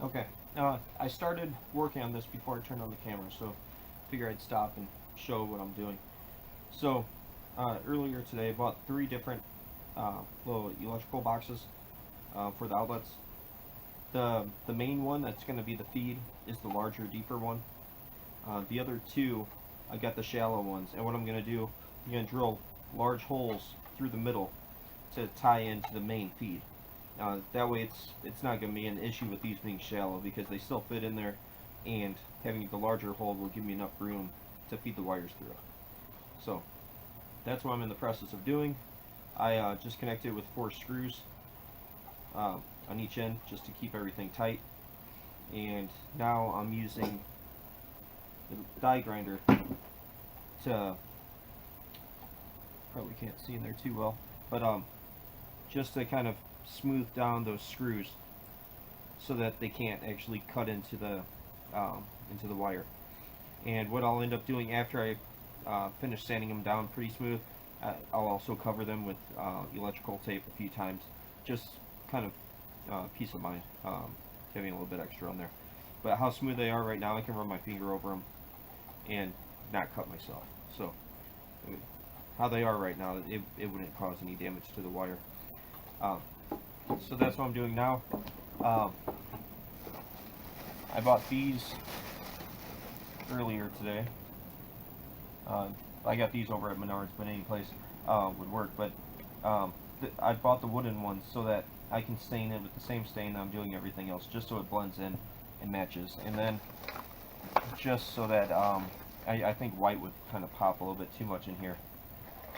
Okay, I started working on this before I turned on the camera, so figure I'd stop and show what I'm doing. So, earlier today I bought 3 different little electrical boxes for the outlets. The main one that's going to be the feed is the larger, deeper one. The other 2, I got the shallow ones, and what I'm going to do, I'm going to drill large holes through the middle to tie into the main feed. That way it's not going to be an issue with these being shallow, because they still fit in there, and having the larger hole will give me enough room to feed the wires through. So that's what I'm in the process of doing. I just connected with 4 screws on each end just to keep everything tight, and now I'm using the die grinder to, probably can't see in there too well, but just to kind of smooth down those screws so that they can't actually cut into the wire. And what I'll end up doing after I finish sanding them down pretty smooth, I'll also cover them with electrical tape a few times, just kind of peace of mind, having a little bit extra on there. But how smooth they are right now, I can run my finger over them and not cut myself. So how they are right now, it wouldn't cause any damage to the wire. So that's what I'm doing now. I bought these earlier today. I got these over at Menards, but any place would work. But I bought the wooden ones so that I can stain it with the same stain that I'm doing everything else, just so it blends in and matches. And then just so that I think white would kind of pop a little bit too much in here.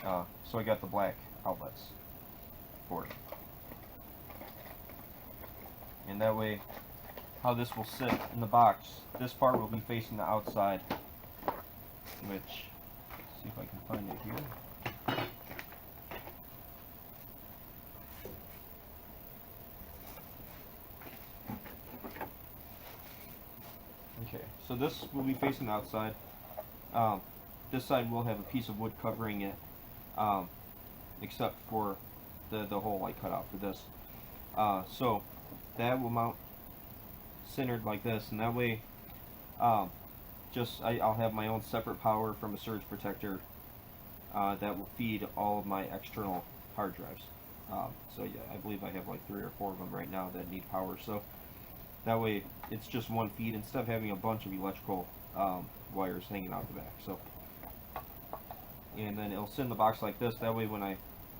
So I got the black outlets for it. And that way, how this will sit in the box, this part will be facing the outside, which, see if I can find it here. Okay, so this will be facing the outside. This side will have a piece of wood covering it, except for the hole I cut out for this. So that will mount centered like this, and that way I'll have my own separate power from a surge protector that will feed all of my external hard drives. So yeah, I believe I have like 3 or 4 of them right now that need power, so that way it's just one feed instead of having a bunch of electrical wires hanging out the back. So, and then it'll sit in the box like this, that way when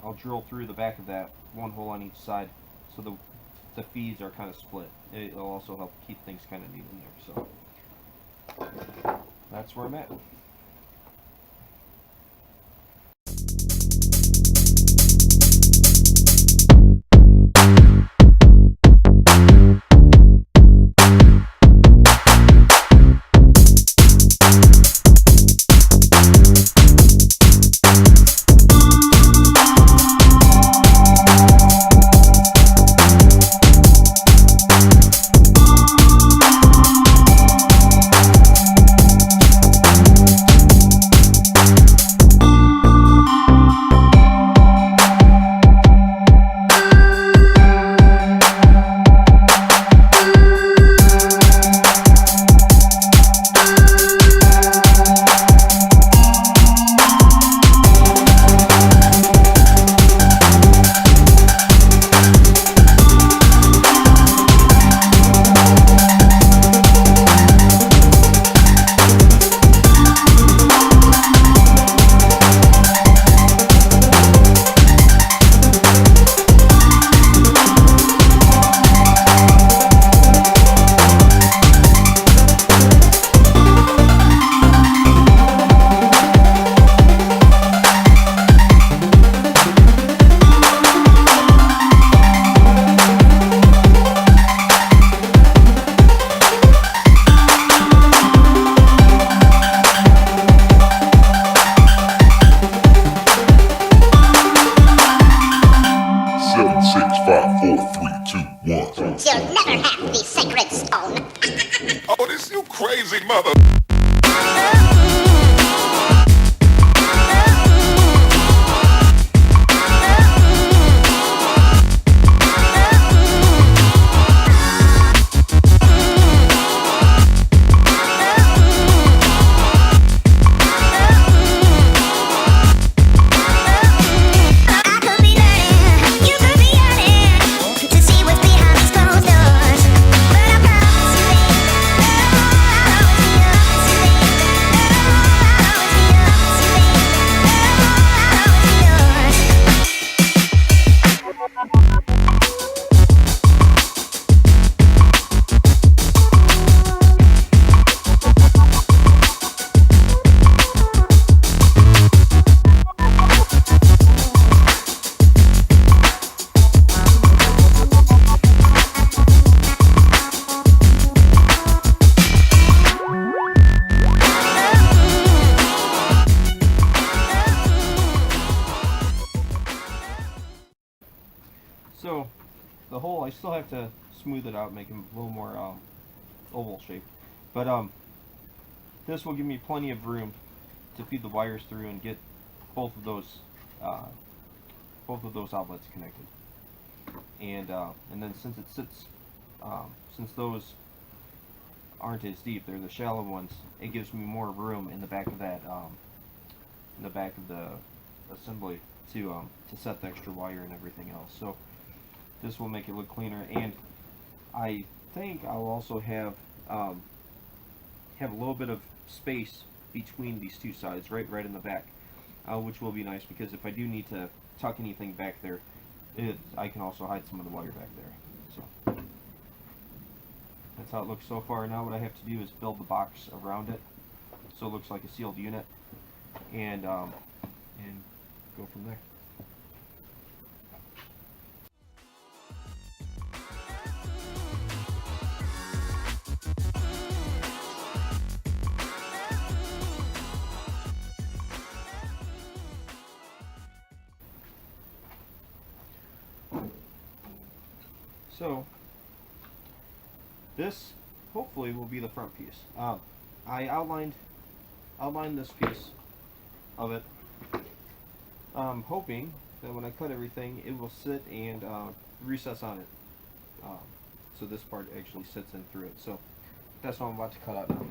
I'll drill through the back of that, one hole on each side, so the feeds are kind of split. It'll also help keep things kind of neat in there. So that's where I'm at. You'll never have the sacred stone. Oh, this you crazy mother. So the hole, I still have to smooth it out, make it a little more oval shaped. But this will give me plenty of room to feed the wires through and get both of those outlets connected. And then since it sits, since those aren't as deep, they're the shallow ones, it gives me more room in the back of that, in the back of the assembly to set the extra wire and everything else. So this will make it look cleaner, and I think I'll also have a little bit of space between these two sides, right in the back, which will be nice because if I do need to tuck anything back there, I can also hide some of the wire back there. So that's how it looks so far. Now what I have to do is build the box around it so it looks like a sealed unit, and go from there. So this hopefully will be the front piece. I outlined this piece of it, hoping that when I cut everything, it will sit and recess on it. So this part actually sits in through it. So that's what I'm about to cut out now.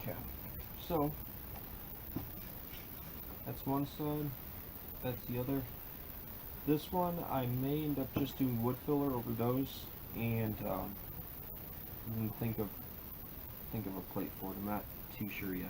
Okay, so that's one side, that's the other. This one I may end up just doing wood filler over those, and think of a plate for it. I'm not too sure yet.